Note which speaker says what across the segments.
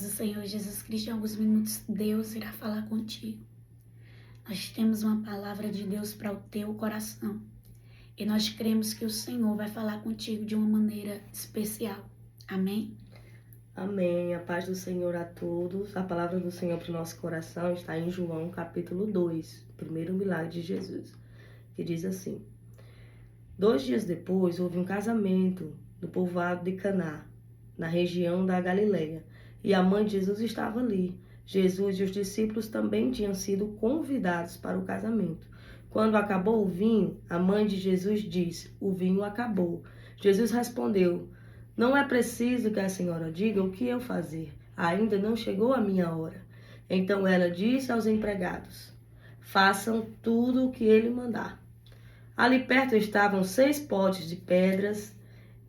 Speaker 1: do Senhor Jesus Cristo, em alguns minutos, Deus irá falar contigo. Nós temos uma palavra de Deus para o teu coração. E nós cremos que o Senhor vai falar contigo de uma maneira especial. Amém?
Speaker 2: Amém. A paz do Senhor a todos. A palavra do Senhor para o nosso coração está em João, capítulo 2, o primeiro milagre de Jesus, que diz assim: 2 dias depois, houve um casamento no povoado de Caná, na região da Galileia, e a mãe de Jesus estava ali. Jesus e os discípulos também tinham sido convidados para o casamento. Quando acabou o vinho, a mãe de Jesus disse: o vinho acabou. Jesus respondeu: não é preciso que a senhora diga o que eu fazer. Ainda não chegou a minha hora. Então ela disse aos empregados: façam tudo o que ele mandar. Ali perto estavam 6 potes de pedras.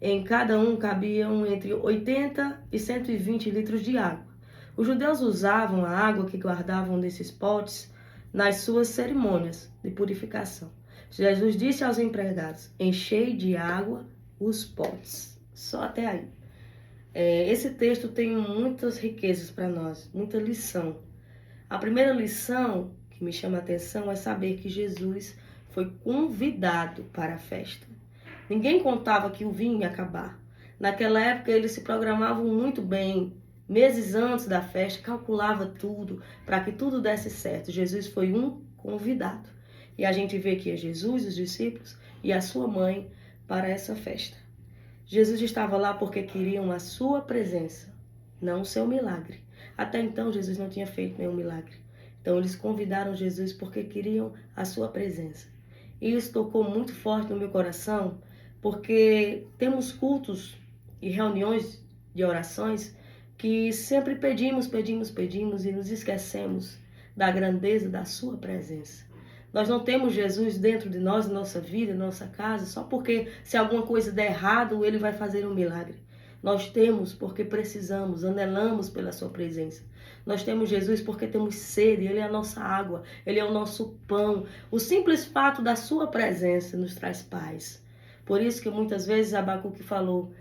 Speaker 2: Em cada um cabiam entre 80 e 120 litros de água. Os judeus usavam a água que guardavam nesses potes nas suas cerimônias de purificação. Jesus disse aos empregados: enchei de água os potes. Só até aí. Esse texto tem muitas riquezas para nós, muita lição. A primeira lição que me chama a atenção é saber que Jesus foi convidado para a festa. Ninguém contava que o vinho ia acabar. Naquela época eles se programavam muito bem. Meses antes da festa, calculava tudo para que tudo desse certo. Jesus foi um convidado. E a gente vê que é Jesus, os discípulos e a sua mãe para essa festa. Jesus estava lá porque queriam a sua presença, não o seu milagre. Até então Jesus não tinha feito nenhum milagre. Então eles convidaram Jesus porque queriam a sua presença. E isso tocou muito forte no meu coração, porque temos cultos e reuniões de orações que sempre pedimos e nos esquecemos da grandeza da sua presença. Nós não temos Jesus dentro de nós, na nossa vida, na nossa casa, só porque se alguma coisa der errado, ele vai fazer um milagre. Nós temos porque precisamos, anelamos pela sua presença. Nós temos Jesus porque temos sede, ele é a nossa água, ele é o nosso pão. O simples fato da sua presença nos traz paz. Por isso que muitas vezes Abacuque falou: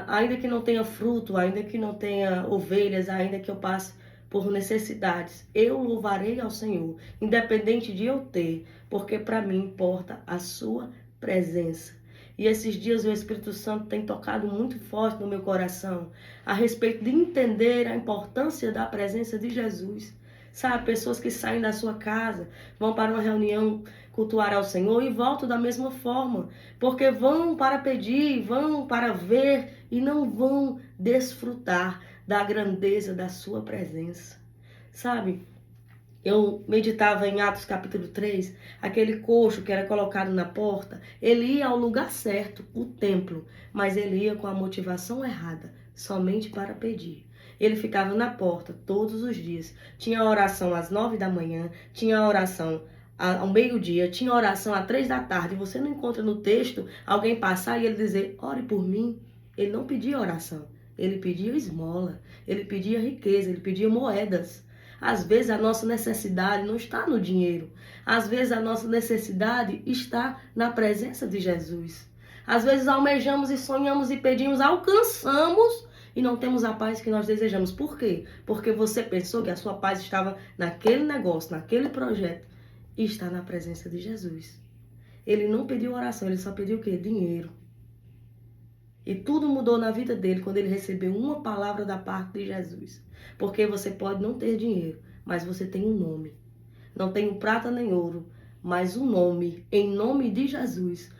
Speaker 2: ainda que não tenha fruto, ainda que não tenha ovelhas, ainda que eu passe por necessidades, eu louvarei ao Senhor, independente de eu ter, porque para mim importa a sua presença. E esses dias o Espírito Santo tem tocado muito forte no meu coração a respeito de entender a importância da presença de Jesus. Sabe, pessoas que saem da sua casa, vão para uma reunião cultuar ao Senhor e voltam da mesma forma, porque vão para pedir, vão para ver e não vão desfrutar da grandeza da sua presença. Sabe, eu meditava em Atos capítulo 3, aquele coxo que era colocado na porta, ele ia ao lugar certo, o templo, mas ele ia com a motivação errada, somente para pedir. Ele ficava na porta todos os dias. Tinha oração às 9 da manhã, tinha oração ao meio-dia, tinha oração às 3 da tarde. Você não encontra no texto alguém passar e ele dizer: ore por mim. Ele não pedia oração, ele pedia esmola, ele pedia riqueza, ele pedia moedas. Às vezes a nossa necessidade não está no dinheiro. Às vezes a nossa necessidade está na presença de Jesus. Às vezes almejamos e sonhamos e pedimos, alcançamos e não temos a paz que nós desejamos. Por quê? Porque você pensou que a sua paz estava naquele negócio, naquele projeto. E está na presença de Jesus. Ele não pediu oração, ele só pediu o quê? Dinheiro. E tudo mudou na vida dele quando ele recebeu uma palavra da parte de Jesus. Porque você pode não ter dinheiro, mas você tem um nome. Não tenho prata nem ouro, mas um nome, em nome de Jesus.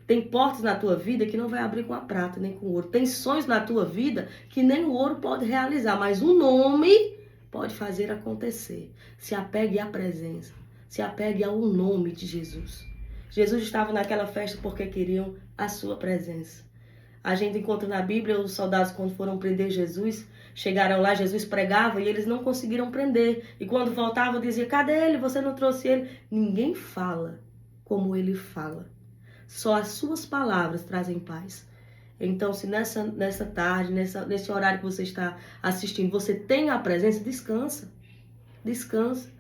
Speaker 2: Tem portas na tua vida que não vai abrir com a prata nem com o ouro. Tem sonhos na tua vida que nem o ouro pode realizar, mas o nome pode fazer acontecer. Se apegue à presença, se apegue ao nome de Jesus. Jesus estava naquela festa porque queriam a sua presença. A gente encontra na Bíblia os soldados, quando foram prender Jesus, chegaram lá, Jesus pregava e eles não conseguiram prender. E quando voltavam, dizia: cadê ele? Você não trouxe ele? Ninguém fala como ele fala. Só as suas palavras trazem paz. Então, se nessa tarde, nesse horário que você está assistindo, você tem a presença, descansa. Descansa.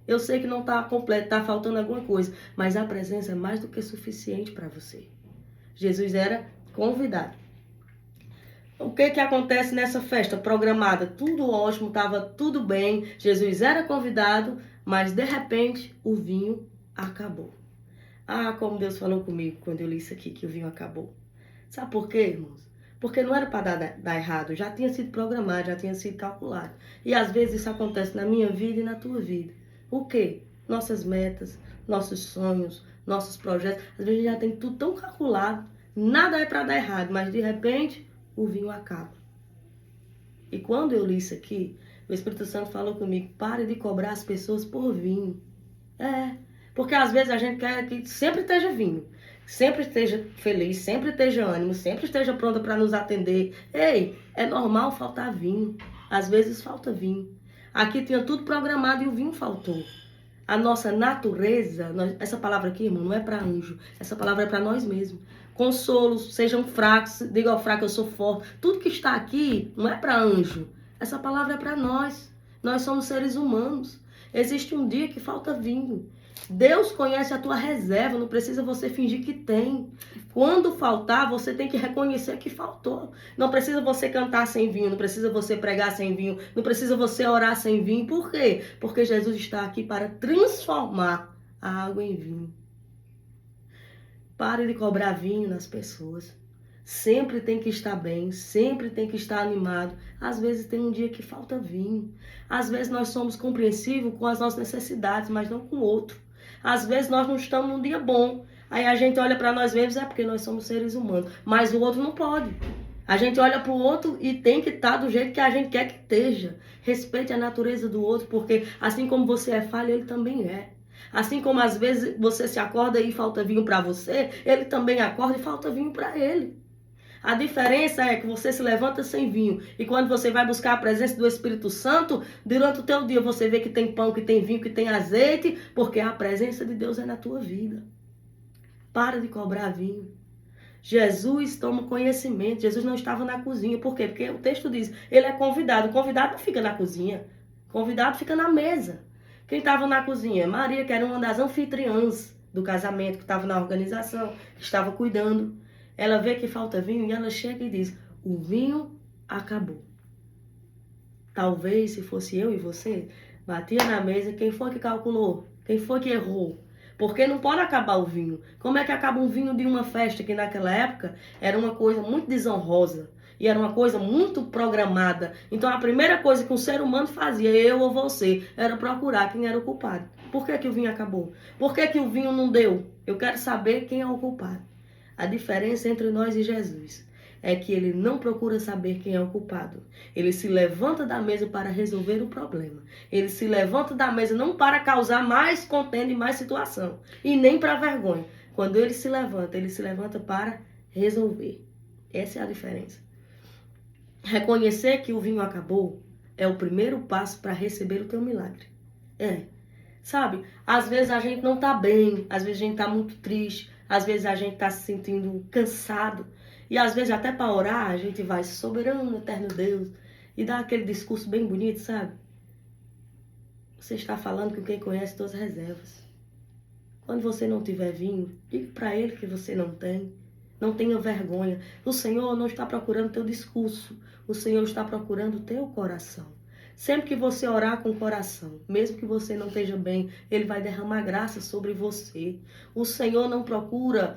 Speaker 2: Eu sei que não está completo, está faltando alguma coisa, mas a presença é mais do que suficiente para você. Jesus era convidado. O que acontece nessa festa programada? Tudo ótimo, estava tudo bem, Jesus era convidado, mas de repente o vinho acabou. Ah, como Deus falou comigo quando eu li isso aqui, que o vinho acabou. Sabe por quê, irmãos? Porque não era para dar errado, já tinha sido programado, já tinha sido calculado. E às vezes isso acontece na minha vida e na tua vida. O quê? Nossas metas, nossos sonhos, nossos projetos. Às vezes já tem tudo tão calculado, nada é para dar errado, mas de repente o vinho acaba. E quando eu li isso aqui, o Espírito Santo falou comigo, pare de cobrar as pessoas por vinho. Porque às vezes a gente quer que sempre esteja vinho, sempre esteja feliz, sempre esteja ânimo, sempre esteja pronta para nos atender. Ei, é normal faltar vinho. Às vezes falta vinho. Aqui tinha tudo programado e o vinho faltou. A nossa natureza, essa palavra aqui, irmão, não é para anjo. Essa palavra é para nós mesmos. Consolos, sejam fracos, diga ao fraco eu sou forte. Tudo que está aqui não é para anjo. Essa palavra é para nós. Nós somos seres humanos. Existe um dia que falta vinho. Deus conhece a tua reserva, não precisa você fingir que tem. Quando faltar, você tem que reconhecer que faltou. Não precisa você cantar sem vinho, não precisa você pregar sem vinho, não precisa você orar sem vinho. Por quê? Porque Jesus está aqui para transformar a água em vinho. Pare de cobrar vinho nas pessoas. Sempre tem que estar bem, sempre tem que estar animado. Às vezes tem um dia que falta vinho. Às vezes nós somos compreensivos com as nossas necessidades, mas não com o outro. Às vezes nós não estamos num dia bom. Aí a gente olha para nós mesmos, é porque nós somos seres humanos. Mas o outro não pode. A gente olha para o outro e tem que estar do jeito que a gente quer que esteja. Respeite a natureza do outro, porque assim como você é falho, ele também é. Assim como às vezes você se acorda e falta vinho para você, ele também acorda e falta vinho para ele. A diferença é que você se levanta sem vinho. E quando você vai buscar a presença do Espírito Santo, durante o teu dia você vê que tem pão, que tem vinho, que tem azeite, porque a presença de Deus é na tua vida. Para de cobrar vinho. Jesus toma conhecimento. Jesus não estava na cozinha. Por quê? Porque o texto diz, ele é convidado. O convidado não fica na cozinha. O convidado fica na mesa. Quem estava na cozinha? Maria, que era uma das anfitriãs do casamento, que estava na organização, que estava cuidando. Ela vê que falta vinho e ela chega e diz, o vinho acabou. Talvez se fosse eu e você, batia na mesa, quem foi que calculou? Quem foi que errou? Porque não pode acabar o vinho. Como é que acaba um vinho de uma festa que naquela época era uma coisa muito desonrosa e era uma coisa muito programada? Então a primeira coisa que um ser humano fazia, eu ou você, era procurar quem era o culpado. Por que o vinho acabou? Por que o vinho não deu? Eu quero saber quem é o culpado. A diferença entre nós e Jesus é que ele não procura saber quem é o culpado. Ele se levanta da mesa para resolver o problema. Ele se levanta da mesa não para causar mais contenda e mais situação. E nem para vergonha. Quando ele se levanta para resolver. Essa é a diferença. Reconhecer que o vinho acabou é o primeiro passo para receber o teu milagre. Sabe? Às vezes a gente não está bem, às vezes a gente está muito triste, às vezes a gente está se sentindo cansado. E às vezes até para orar a gente vai, soberano, eterno Deus, e dá aquele discurso bem bonito, sabe? Você está falando com quem conhece todas as reservas. Quando você não tiver vinho, diga para ele que você não tem. Não tenha vergonha. O Senhor não está procurando teu discurso. O Senhor está procurando o teu coração. Sempre que você orar com o coração, mesmo que você não esteja bem, Ele vai derramar graça sobre você. O Senhor não procura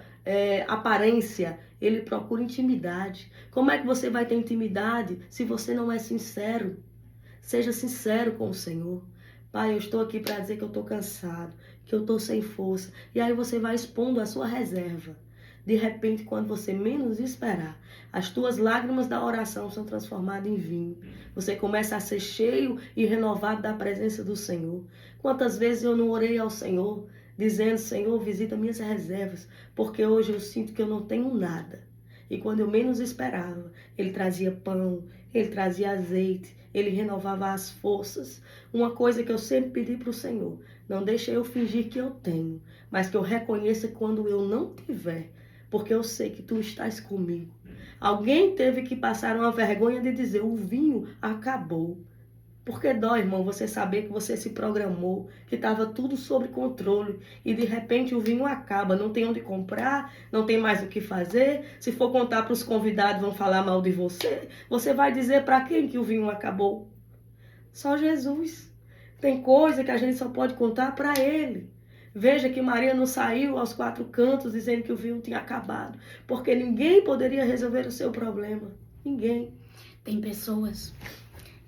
Speaker 2: aparência, Ele procura intimidade. Como é que você vai ter intimidade se você não é sincero? Seja sincero com o Senhor. Pai, eu estou aqui para dizer que eu estou cansado, que eu estou sem força. E aí você vai expondo a sua reserva. De repente, quando você menos esperar, as tuas lágrimas da oração são transformadas em vinho. Você começa a ser cheio e renovado da presença do Senhor. Quantas vezes eu não orei ao Senhor, dizendo, Senhor, visita minhas reservas, porque hoje eu sinto que eu não tenho nada. E quando eu menos esperava, Ele trazia pão, Ele trazia azeite, Ele renovava as forças. Uma coisa que eu sempre pedi para o Senhor, não deixe eu fingir que eu tenho, mas que eu reconheça quando eu não tiver, porque eu sei que Tu estás comigo. Alguém teve que passar uma vergonha de dizer, o vinho acabou. Porque dói, irmão, você saber que você se programou, que estava tudo sob controle e de repente o vinho acaba, não tem onde comprar, não tem mais o que fazer. Se for contar para os convidados, vão falar mal de você. Você vai dizer para quem que o vinho acabou? Só Jesus. Tem coisa que a gente só pode contar para Ele. Veja que Maria não saiu aos 4 cantos dizendo que o vinho tinha acabado, porque ninguém poderia resolver o seu problema. Ninguém.
Speaker 1: Tem pessoas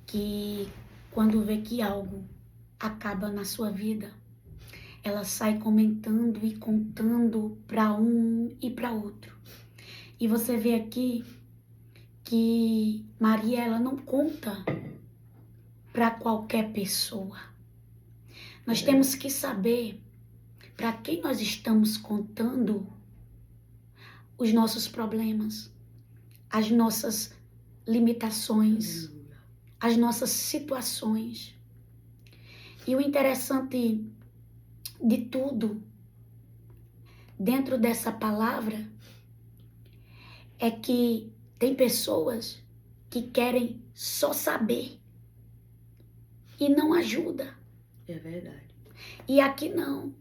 Speaker 1: que, quando vê que algo acaba na sua vida, ela sai comentando e contando para um e para outro. E você vê aqui que Maria, ela não conta para qualquer pessoa. Nós temos que saber para quem nós estamos contando os nossos problemas, as nossas limitações, as nossas situações. E o interessante de tudo, dentro dessa palavra, é que tem pessoas que querem só saber e não ajuda.
Speaker 2: É verdade.
Speaker 1: E aqui não.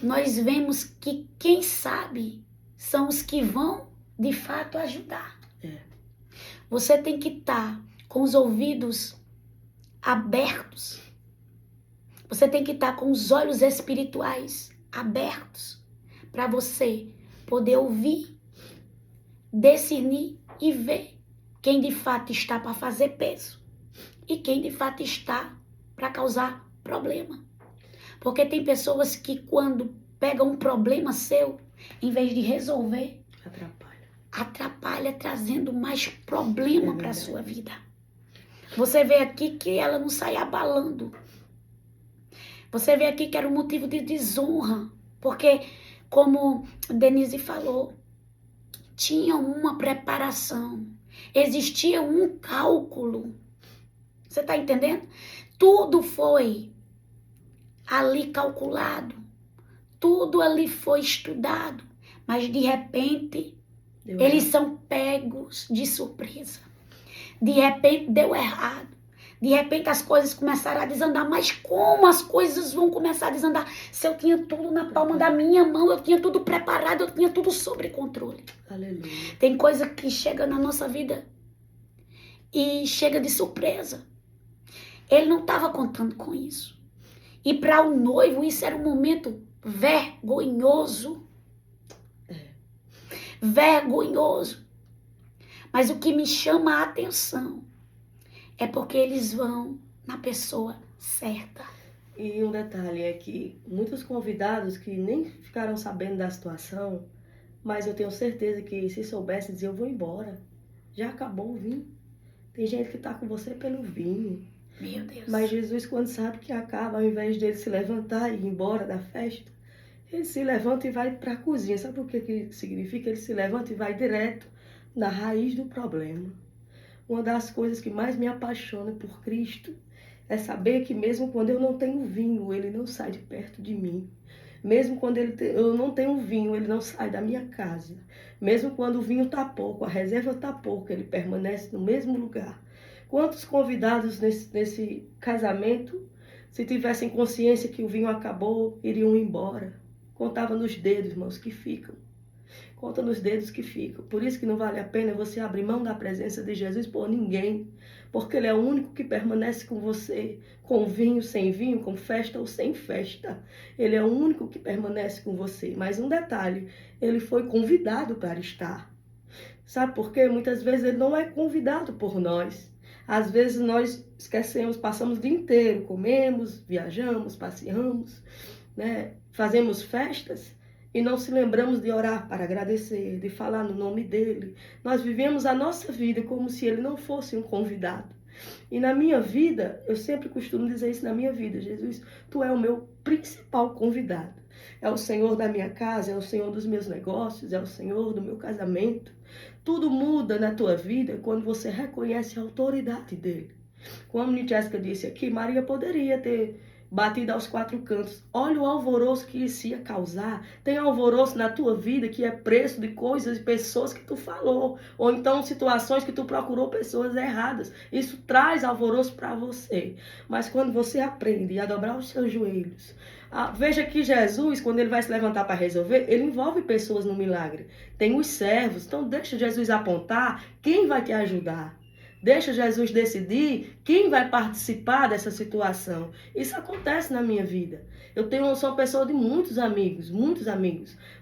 Speaker 1: Nós vemos que quem sabe são os que vão, de fato, ajudar. Você tem que estar com os ouvidos abertos. Você tem que estar com os olhos espirituais abertos para você poder ouvir, discernir e ver quem de fato está para fazer peso e quem de fato está para causar problema. Porque tem pessoas que quando pegam um problema seu, em vez de resolver, atrapalha trazendo mais problema para a sua vida. Você vê aqui que ela não sai abalando. Você vê aqui que era um motivo de desonra, porque, como Denise falou, tinha uma preparação, existia um cálculo. Você está entendendo? Tudo foi ali calculado, tudo ali foi estudado, mas de repente eles são pegos de surpresa. De repente deu errado. De repente as coisas começaram a desandar. Mas como as coisas vão começar a desandar? Se eu tinha tudo na palma da minha mão, eu tinha tudo preparado, eu tinha tudo sob controle.
Speaker 2: Aleluia.
Speaker 1: Tem coisa que chega na nossa vida e chega de surpresa. Ele não estava contando com isso. E para o noivo isso era um momento vergonhoso. Vergonhoso. Mas o que me chama a atenção é porque eles vão na pessoa certa.
Speaker 2: E um detalhe é que muitos convidados que nem ficaram sabendo da situação, mas eu tenho certeza que se soubessem dizer, eu vou embora. Já acabou o vinho. Tem gente que está com você pelo vinho.
Speaker 1: Meu Deus.
Speaker 2: Mas Jesus, quando sabe que acaba, ao invés dele se levantar e ir embora da festa, ele se levanta e vai para a cozinha. Sabe o que significa? Ele se levanta e vai direto na raiz do problema. Uma das coisas que mais me apaixona por Cristo é saber que mesmo quando eu não tenho vinho, Ele não sai de perto de mim. Mesmo quando eu não tenho vinho, Ele não sai da minha casa. Mesmo quando o vinho está pouco, a reserva está pouco, Ele permanece no mesmo lugar. Quantos convidados nesse casamento, se tivessem consciência que o vinho acabou, iriam embora? Contava nos dedos, irmãos, que ficam. Conta nos dedos que ficam. Por isso que não vale a pena você abrir mão da presença de Jesus por ninguém. Porque Ele é o único que permanece com você. Com vinho, sem vinho, com festa ou sem festa. Ele é o único que permanece com você. Mas um detalhe, Ele foi convidado para estar. Sabe por quê? Muitas vezes Ele não é convidado por nós. Às vezes nós esquecemos, passamos o dia inteiro, comemos, viajamos, passeamos, né? Fazemos festas. E não se lembramos de orar para agradecer, de falar no nome dele. Nós vivemos a nossa vida como se ele não fosse um convidado. E na minha vida, eu sempre costumo dizer isso na minha vida: Jesus, tu é o meu principal convidado. É o Senhor da minha casa, é o Senhor dos meus negócios, é o Senhor do meu casamento. Tudo muda na tua vida quando você reconhece a autoridade dele. Como a Jéssica disse aqui, Maria poderia ter batida aos 4 cantos. Olha o alvoroço que isso ia causar. Tem alvoroço na tua vida que é preço de coisas e pessoas que tu falou. Ou então situações que tu procurou pessoas erradas. Isso traz alvoroço para você. Mas quando você aprende a dobrar os seus joelhos, veja que Jesus, quando ele vai se levantar para resolver, ele envolve pessoas no milagre. Tem os servos. Então deixa Jesus apontar quem vai te ajudar. Deixa Jesus decidir quem vai participar dessa situação. Isso acontece na minha vida. Sou uma pessoa de muitos amigos.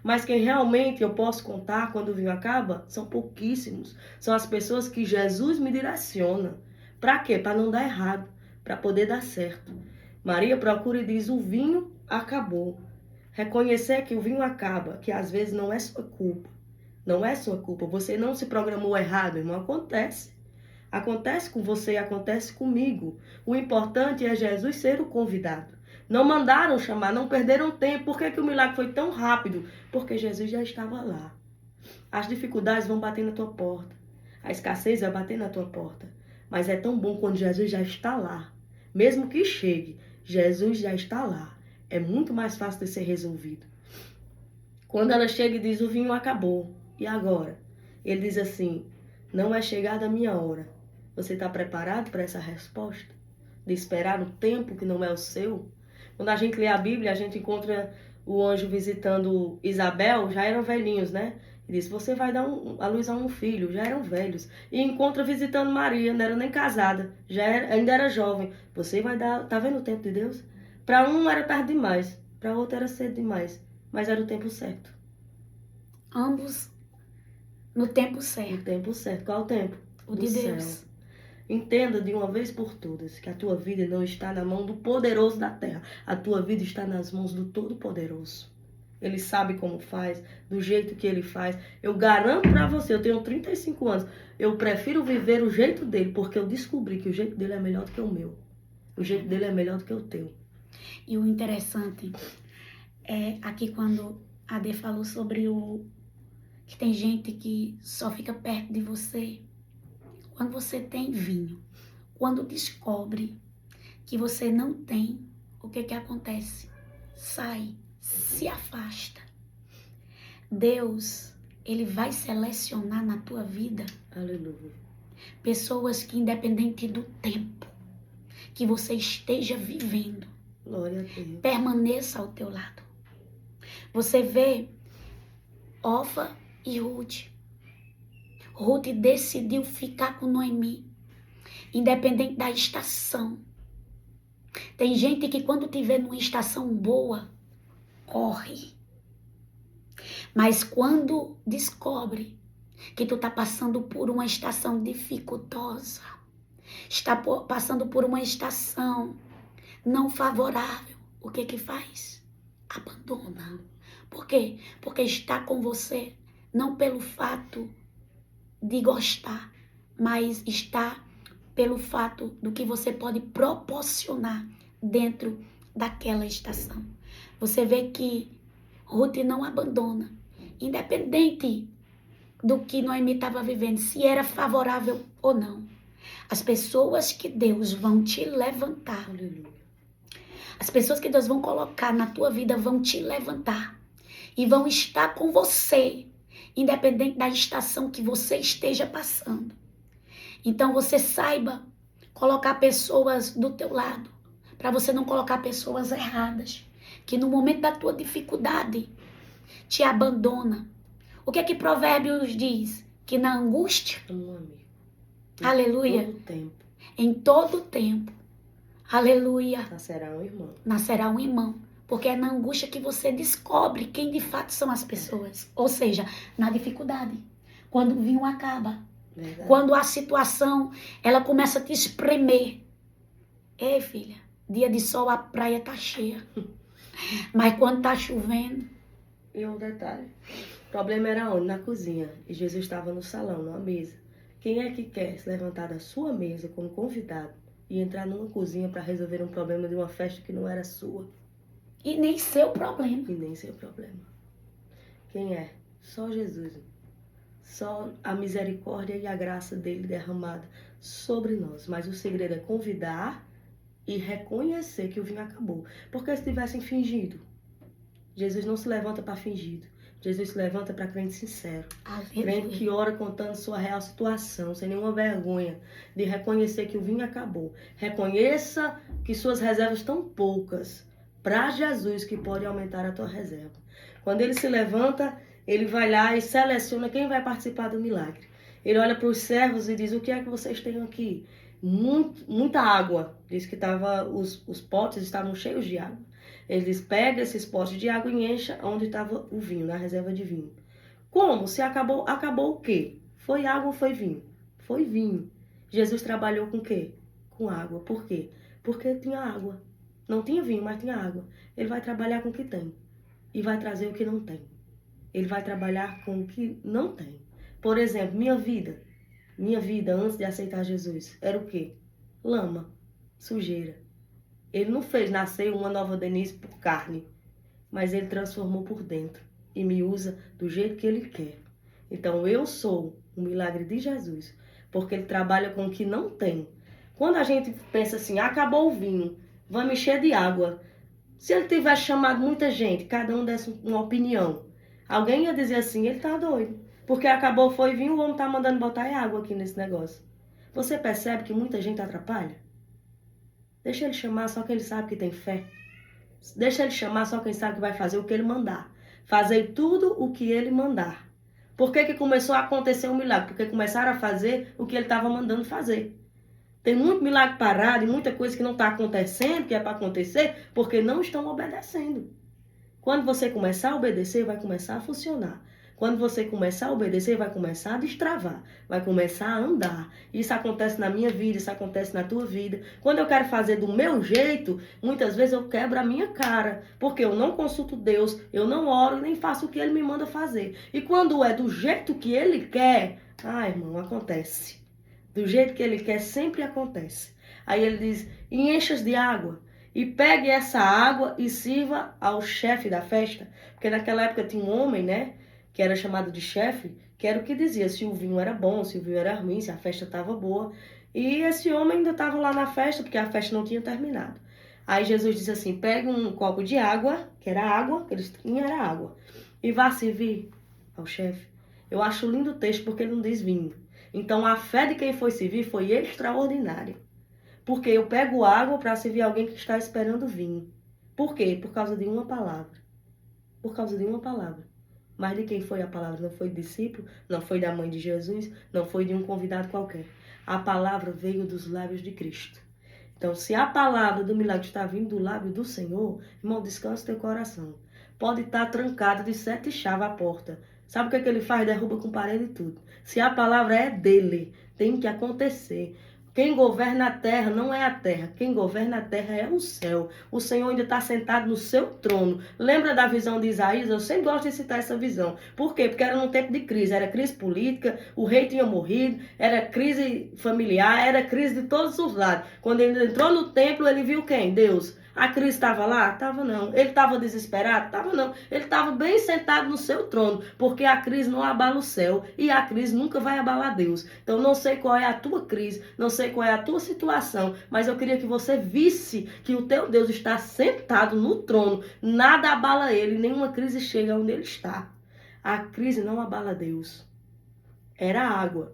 Speaker 2: Mas quem realmente eu posso contar quando o vinho acaba, são pouquíssimos. São as pessoas que Jesus me direciona. Para quê? Para não dar errado, para poder dar certo. Maria procura e diz, o vinho acabou. Reconhecer que o vinho acaba, que às vezes não é sua culpa. Não é sua culpa. Você não se programou errado, irmão. Acontece. Acontece com você, acontece comigo. O importante é Jesus ser o convidado. Não mandaram chamar, não perderam tempo. Por que o milagre foi tão rápido? Porque Jesus já estava lá. As dificuldades vão bater na tua porta. A escassez vai bater na tua porta. Mas é tão bom quando Jesus já está lá. Mesmo que chegue, Jesus já está lá. É muito mais fácil de ser resolvido. Quando ela chega e diz, o vinho acabou. E agora? Ele diz assim, não é chegada a minha hora. Você está preparado para essa resposta? De esperar o tempo que não é o seu? Quando a gente lê a Bíblia, a gente encontra o anjo visitando Isabel, já eram velhinhos, né? E diz, você vai dar a luz a um filho, já eram velhos. E encontra visitando Maria, não era nem casada, ainda era jovem. Você vai dar, tá vendo o tempo de Deus? Para um era tarde demais, para outro era cedo demais, mas era o tempo certo.
Speaker 1: Ambos no tempo certo.
Speaker 2: No tempo certo. Qual o tempo?
Speaker 1: O de Deus.
Speaker 2: Céu. Entenda de uma vez por todas que a tua vida não está na mão do poderoso da terra. A tua vida está nas mãos do Todo-Poderoso. Ele sabe como faz, do jeito que ele faz. Eu garanto para você, eu tenho 35 anos, eu prefiro viver o jeito dele, porque eu descobri que o jeito dele é melhor do que o meu. O jeito dele é melhor do que o teu.
Speaker 1: E o interessante é aqui quando a Adê falou sobre que tem gente que só fica perto de você quando você tem vinho. Quando descobre que você não tem, o que acontece? Sai, se afasta. Deus, ele vai selecionar na tua vida,
Speaker 2: aleluia,
Speaker 1: pessoas que, independente do tempo que você esteja vivendo,
Speaker 2: glória a Deus,
Speaker 1: permaneça ao teu lado. Você vê Orfa e Ruth. Ruth decidiu ficar com Noemi, independente da estação. Tem gente que quando te vê numa estação boa, corre. Mas quando descobre que tu tá passando por uma estação dificultosa, está passando por uma estação não favorável, o que faz? Abandona. Por quê? Porque está com você não pelo fato de gostar, mas está pelo fato do que você pode proporcionar dentro daquela estação. Você vê que Ruth não abandona, independente do que Noemi estava vivendo, se era favorável ou não. As pessoas que Deus vão te levantar, as pessoas que Deus vão colocar na tua vida vão te levantar e vão estar com você, independente da estação que você esteja passando. Então você saiba colocar pessoas do teu lado, para você não colocar pessoas erradas, que no momento da tua dificuldade te abandona. O que é que Provérbios diz? Que na angústia, aleluia, em todo tempo, aleluia, nascerá um irmão. Porque é na angústia que você descobre quem de fato são as pessoas. Ou seja, na dificuldade. Quando o vinho acaba. Verdade. Quando a situação, ela começa a te espremer. Ei, filha, dia de sol a praia tá cheia. Mas quando tá chovendo...
Speaker 2: E um detalhe. O problema era onde? Na cozinha. E Jesus estava no salão, numa mesa. Quem é que quer se levantar da sua mesa como convidado e entrar numa cozinha para resolver um problema de uma festa que não era sua?
Speaker 1: E nem seu problema.
Speaker 2: Quem é? Só Jesus. Só a misericórdia e a graça dele derramada sobre nós. Mas o segredo é convidar e reconhecer que o vinho acabou. Porque se tivessem fingido, Jesus não se levanta para fingido. Jesus se levanta para crente sincero. Crente que ora contando sua real situação, sem nenhuma vergonha de reconhecer que o vinho acabou. Reconheça que suas reservas estão poucas para Jesus, que pode aumentar a tua reserva. Quando ele se levanta, ele vai lá e seleciona quem vai participar do milagre. Ele olha para os servos e diz: o que é que vocês têm aqui? Muita água. Diz que os potes estavam cheios de água. Eles pegam esses potes de água e enchem onde estava o vinho, na reserva de vinho. Como? Se acabou, acabou o quê? Foi água ou foi vinho? Foi vinho. Jesus trabalhou com o quê? Com água. Por quê? Porque tinha água. Não tinha vinho, mas tinha água. Ele vai trabalhar com o que tem e vai trazer o que não tem. Ele vai trabalhar com o que não tem. Por exemplo, minha vida antes de aceitar Jesus era o quê? Lama, sujeira. Ele não fez nascer uma nova Denise por carne, mas ele transformou por dentro e me usa do jeito que ele quer. Então eu sou o milagre de Jesus, porque ele trabalha com o que não tem. Quando a gente pensa assim, acabou o vinho, vamos encher de água. Se ele tivesse chamado muita gente, cada um desse uma opinião, alguém ia dizer assim, ele tá doido. Porque acabou, foi vinho, o homem tá mandando botar água aqui nesse negócio. Você percebe que muita gente atrapalha? Deixa ele chamar só quem ele sabe que tem fé. Deixa ele chamar só quem sabe que vai fazer o que ele mandar. Fazer tudo o que ele mandar. Por que começou a acontecer um milagre? Porque começaram a fazer o que ele estava mandando fazer. Tem muito milagre parado e muita coisa que não está acontecendo, que é para acontecer, porque não estão obedecendo. Quando você começar a obedecer, vai começar a funcionar. Quando você começar a obedecer, vai começar a destravar, vai começar a andar. Isso acontece na minha vida, isso acontece na tua vida. Quando eu quero fazer do meu jeito, muitas vezes eu quebro a minha cara, porque eu não consulto Deus, eu não oro, nem faço o que Ele me manda fazer. E quando é do jeito que Ele quer, irmão, acontece. Do jeito que Ele quer, sempre acontece. Aí Ele diz, e enchas de água. E pegue essa água e sirva ao chefe da festa. Porque naquela época tinha um homem, né? Que era chamado de chefe, que era o que dizia se o vinho era bom, se o vinho era ruim, se a festa estava boa. E esse homem ainda estava lá na festa, porque a festa não tinha terminado. Aí Jesus disse assim, pegue um copo de água, que era água, que eles tinham era água, e vá servir ao chefe. Eu acho lindo o texto, porque ele não diz vinho. Então a fé de quem foi servir foi extraordinária. Porque eu pego água para servir alguém que está esperando vinho. Por quê? Por causa de uma palavra. Por causa de uma palavra. Mas de quem foi a palavra? Não foi do discípulo, não foi da mãe de Jesus, não foi de um convidado qualquer. A palavra veio dos lábios de Cristo. Então, se a palavra do milagre está vindo do lábio do Senhor, irmão, descansa teu coração. Pode estar trancado de 7 chaves a porta. Sabe o que ele faz? Derruba com parede e tudo. Se a palavra é dele, tem que acontecer. Quem governa a terra não é a terra. Quem governa a terra é o céu. O Senhor ainda está sentado no seu trono. Lembra da visão de Isaías? Eu sempre gosto de citar essa visão. Por quê? Porque era num tempo de crise. Era crise política, o rei tinha morrido, era crise familiar, era crise de todos os lados. Quando ele entrou no templo, ele viu quem? Deus. A crise estava lá? Estava não. Ele estava desesperado? Estava não. Ele estava bem sentado no seu trono, porque a crise não abala o céu e a crise nunca vai abalar Deus. Então não sei qual é a tua crise, não sei qual é a tua situação, mas eu queria que você visse que o teu Deus está sentado no trono, nada abala ele, nenhuma crise chega onde ele está. A crise não abala Deus. Era água.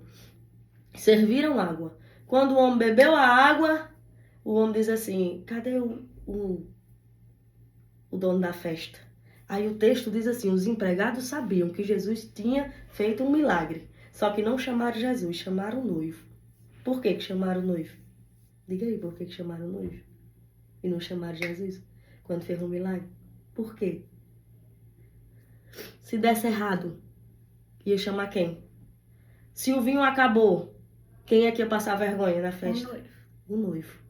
Speaker 2: Serviram água. Quando o homem bebeu a água, o homem diz assim, cadê o dono da festa? Aí o texto diz assim, os empregados sabiam que Jesus tinha feito um milagre, só que não chamaram Jesus, chamaram o noivo. Por que chamaram o noivo? Diga aí, por que chamaram o noivo? E não chamaram Jesus quando fez um milagre? Por quê? Se desse errado, ia chamar quem? Se o vinho acabou, quem é que ia passar vergonha na festa?
Speaker 1: O noivo.
Speaker 2: O noivo.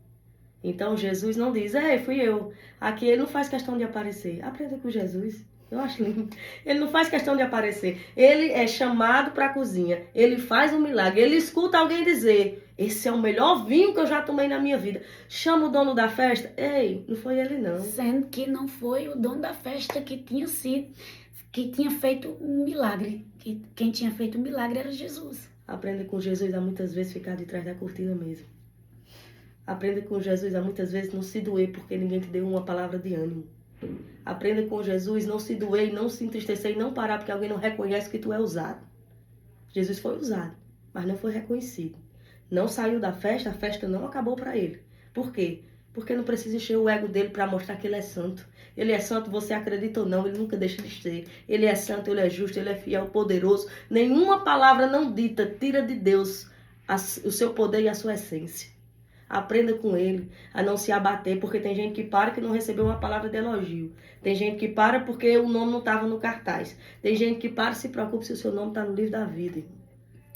Speaker 2: Então Jesus não diz, fui eu. Aqui ele não faz questão de aparecer. Aprenda com Jesus. Eu acho lindo. Ele não faz questão de aparecer. Ele é chamado para a cozinha. Ele faz um milagre. Ele escuta alguém dizer, esse é o melhor vinho que eu já tomei na minha vida. Chama o dono da festa. Ei, não foi ele não.
Speaker 1: Sendo que não foi o dono da festa que tinha feito um milagre. Quem tinha feito um milagre era Jesus.
Speaker 2: Aprenda com Jesus a muitas vezes ficar de trás da cortina mesmo. Aprenda com Jesus a muitas vezes não se doer porque ninguém te deu uma palavra de ânimo. Aprenda com Jesus não se doer, não se entristecer e não parar porque alguém não reconhece que tu é usado. Jesus foi usado, mas não foi reconhecido. Não saiu da festa, a festa não acabou para ele. Por quê? Porque não precisa encher o ego dele para mostrar que ele é santo. Ele é santo, você acredita ou não, ele nunca deixa de ser. Ele é santo, ele é justo, ele é fiel, poderoso. Nenhuma palavra não dita tira de Deus o seu poder e a sua essência. Aprenda com ele a não se abater, porque tem gente que para que não recebeu uma palavra de elogio. Tem gente que para porque o nome não estava no cartaz. Tem gente que para e se preocupa se o seu nome está no livro da vida.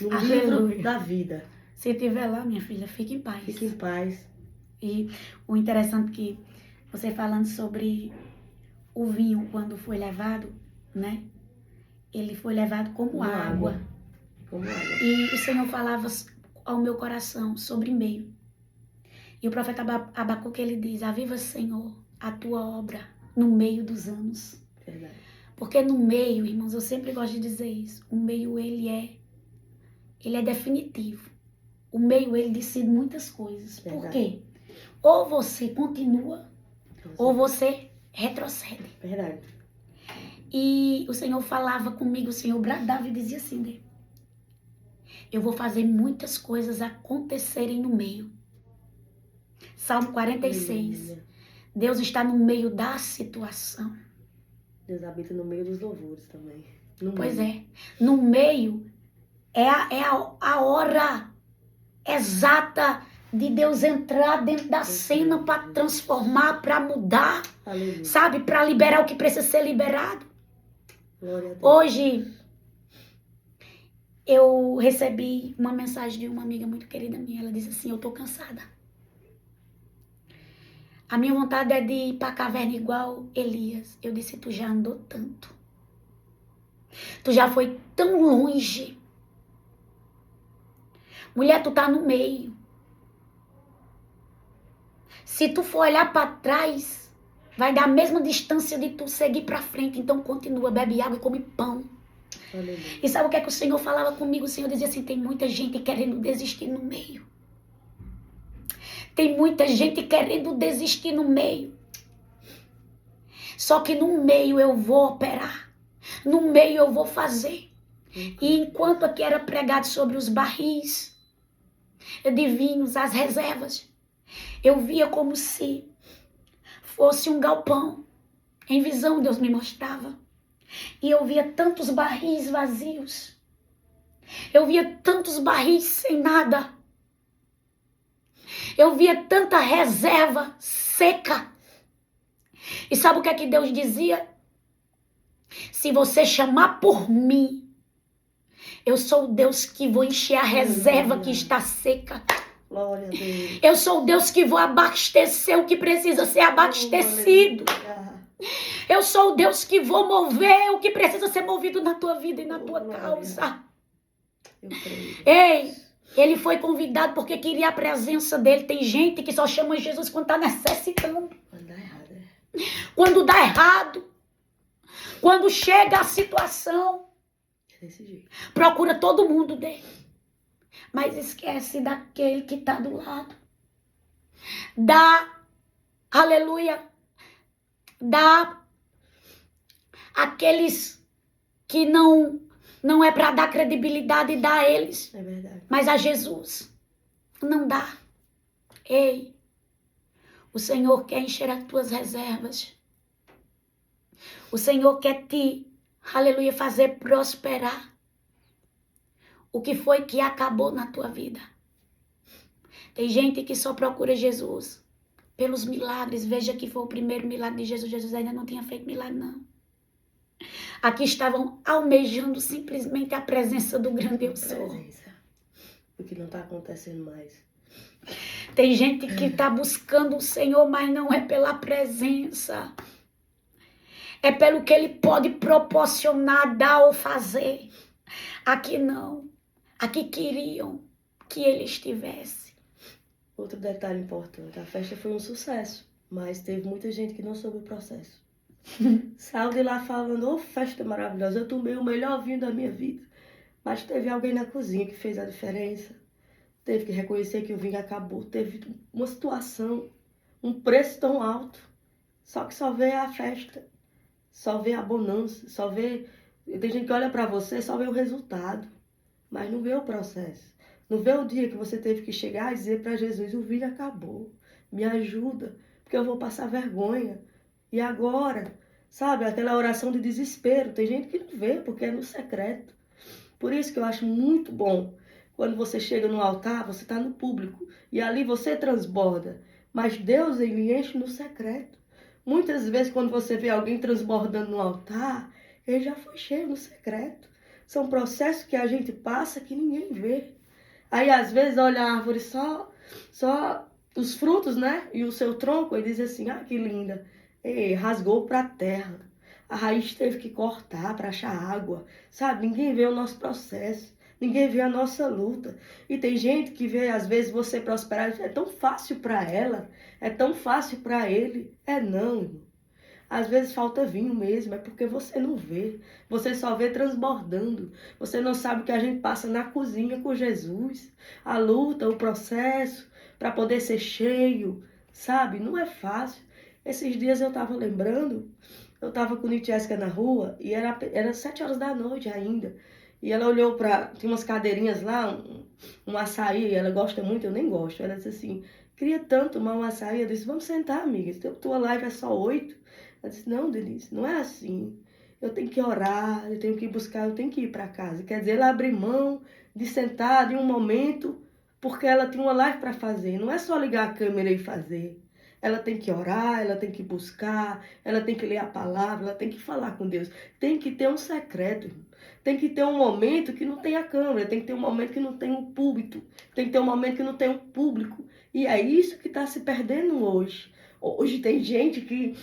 Speaker 2: No livro da vida.
Speaker 1: Se tiver lá, minha filha, fique em paz.
Speaker 2: Fique em paz.
Speaker 1: E o interessante é que você falando sobre o vinho quando foi levado, né? Ele foi levado como água.
Speaker 2: Como água.
Speaker 1: E o Senhor falava ao meu coração sobre meio. E o profeta Abacuque, ele diz: aviva, Senhor, a tua obra no meio dos anos.
Speaker 2: Verdade.
Speaker 1: Porque no meio, irmãos, eu sempre gosto de dizer isso, o meio ele é definitivo. O meio ele decide muitas coisas.
Speaker 2: Verdade.
Speaker 1: Por quê? Ou você continua, ou você retrocede.
Speaker 2: Verdade.
Speaker 1: E o Senhor falava comigo, o Senhor bradava e dizia assim, né? Eu vou fazer muitas coisas acontecerem no meio. Salmo 46. Deus está no meio da situação.
Speaker 2: Deus habita no meio dos louvores também.
Speaker 1: Pois é. No meio é a hora exata de Deus entrar dentro da cena para transformar, para mudar.
Speaker 2: Aleluia.
Speaker 1: Sabe? Para liberar o que precisa ser liberado.
Speaker 2: Glória a Deus.
Speaker 1: Hoje eu recebi uma mensagem de uma amiga muito querida minha. Ela disse assim: eu tô cansada. A minha vontade é de ir para a caverna igual Elias. Eu disse: tu já andou tanto. Tu já foi tão longe. Mulher, tu tá no meio. Se tu for olhar para trás, vai dar a mesma distância de tu seguir para frente. Então continua, bebe água e come pão.
Speaker 2: Aleluia.
Speaker 1: E sabe o que é que o Senhor falava comigo? O Senhor dizia assim: tem muita gente querendo desistir no meio. Tem muita gente querendo desistir no meio. Só que no meio eu vou operar. No meio eu vou fazer. E enquanto aqui era pregado sobre os barris de vinhos, as reservas, eu via como se fosse um galpão. Em visão Deus me mostrava. E eu via tantos barris vazios. Eu via tantos barris sem nada. Eu via tanta reserva seca. E sabe o que é que Deus dizia? Se você chamar por mim, eu sou o Deus que vou encher a reserva que está seca.
Speaker 2: Glória a Deus.
Speaker 1: Eu sou o Deus que vou abastecer o que precisa ser abastecido. Eu sou o Deus que vou mover o que precisa ser movido na tua vida e na tua causa.
Speaker 2: Eu creio.
Speaker 1: Ei, ele foi convidado porque queria a presença dele. Tem gente que só chama Jesus quando está necessitando.
Speaker 2: Quando dá errado,
Speaker 1: Quando dá errado. Quando chega a situação.
Speaker 2: Desse jeito.
Speaker 1: Procura todo mundo dele. Mas esquece daquele que está do lado. Aleluia. Aqueles que não é para dar credibilidade, dá a eles.
Speaker 2: É verdade.
Speaker 1: Mas a Jesus não dá. Ei, o Senhor quer encher as tuas reservas. O Senhor quer te, aleluia, fazer prosperar. O que foi que acabou na tua vida? Tem gente que só procura Jesus pelos milagres. Veja que foi o primeiro milagre de Jesus. Jesus ainda não tinha feito milagre, não. Aqui estavam almejando simplesmente a presença do grande eu sou.
Speaker 2: O que não está acontecendo mais.
Speaker 1: Tem gente que está buscando o Senhor, mas não é pela presença. É pelo que Ele pode proporcionar, dar ou fazer. Aqui não. Aqui queriam que Ele estivesse.
Speaker 2: Outro detalhe importante. A festa foi um sucesso, mas teve muita gente que não soube o processo. Saiu de lá falando: festa maravilhosa, eu tomei o melhor vinho da minha vida. Mas teve alguém na cozinha que fez a diferença. teve que reconhecer que o vinho acabou, teve uma situação, um preço tão alto, só que só vê a festa, só vê a bonança, só vê... Tem gente que olha para você, só vê o resultado, mas não vê o processo. Não vê o dia que você teve que chegar e dizer para Jesus, o vinho acabou, me ajuda, porque eu vou passar vergonha. E agora, sabe, aquela oração de desespero, tem gente que não vê, porque é no secreto. Por isso que eu acho muito bom, quando você chega no altar, você está no público, e ali você transborda, mas Deus, ele enche no secreto. Muitas vezes, quando você vê alguém transbordando no altar, ele já foi cheio no secreto. São processos que a gente passa que ninguém vê. Aí, às vezes, olha a árvore só os frutos, né? E o seu tronco, e diz assim, ah, que linda. E rasgou para a terra. A raiz teve que cortar para achar água, sabe? Ninguém vê o nosso processo. Ninguém vê a nossa luta. E tem gente que vê, às vezes, você prosperar. É tão fácil para ela. É tão fácil para ele. É não, irmão. Às vezes falta vinho mesmo, é porque você não vê. Você só vê transbordando. Você não sabe o que a gente passa na cozinha com Jesus. A luta, o processo, para poder ser cheio, sabe? Não é fácil. Esses dias eu estava lembrando, eu estava com Nitiesca na rua e era 7 horas da noite ainda. E ela olhou para... Tinha umas cadeirinhas lá, um açaí, ela gosta muito, eu nem gosto. Ela disse assim, queria tanto tomar um açaí. Eu disse, vamos sentar, amiga, tua live é só 8. Ela disse, não, Denise, não é assim. Eu tenho que orar, eu tenho que buscar, eu tenho que ir para casa. Quer dizer, ela abriu mão de sentar em um momento, porque ela tinha uma live para fazer. Não é só ligar a câmera e fazer. Ela tem que orar, ela tem que buscar, ela tem que ler a palavra, ela tem que falar com Deus. Tem que ter um secreto. Tem que ter um momento que não tem a câmera, tem que ter um momento que não tem um púlpito, tem que ter um momento que não tem um público. E é isso que está se perdendo hoje. Hoje tem gente que,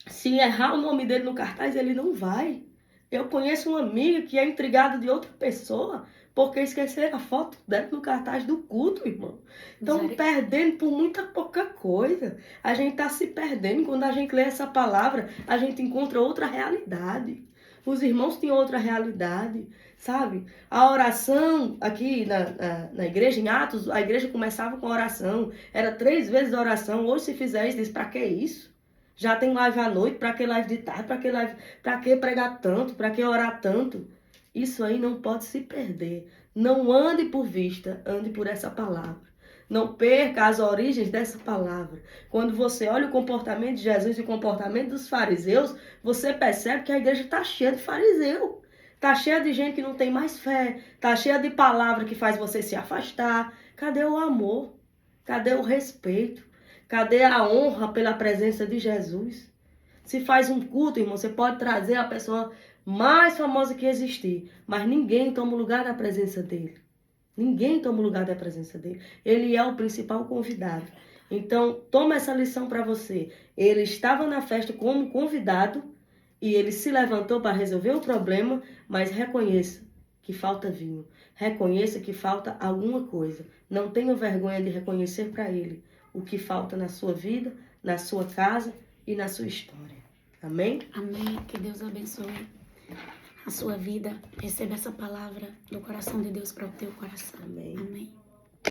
Speaker 2: se errar o nome dele no cartaz, ele não vai. Eu conheço uma amiga que é intrigada de outra pessoa porque esqueceram a foto dela no cartaz do culto, irmão. Estão perdendo por muita pouca coisa. A gente está se perdendo. Quando a gente lê essa palavra, a gente encontra outra realidade. Os irmãos têm outra realidade, sabe? A oração aqui na igreja, em Atos, a igreja começava com oração. Era 3 vezes a oração. Hoje, se fizer isso, diz, pra que isso? Já tem live à noite, pra que live de tarde? Pra que pregar tanto? Pra que orar tanto? Isso aí não pode se perder. Não ande por vista, ande por essa palavra. Não perca as origens dessa palavra. Quando você olha o comportamento de Jesus e o comportamento dos fariseus, você percebe que a igreja está cheia de fariseu. Está cheia de gente que não tem mais fé. Está cheia de palavra que faz você se afastar. Cadê o amor? Cadê o respeito? Cadê a honra pela presença de Jesus? Se faz um culto, irmão, você pode trazer a pessoa mais famosa que existir, mas ninguém toma o lugar da presença dele. Ninguém toma o lugar da presença dele. Ele é o principal convidado. Então, toma essa lição para você. Ele estava na festa como convidado e ele se levantou para resolver o problema, mas reconheça que falta vinho. Reconheça que falta alguma coisa. Não tenha vergonha de reconhecer para ele o que falta na sua vida, na sua casa e na sua história. Amém?
Speaker 1: Amém. Que Deus abençoe a sua vida. Receba essa palavra do coração de Deus para o teu coração.
Speaker 2: Amém.
Speaker 1: Amém.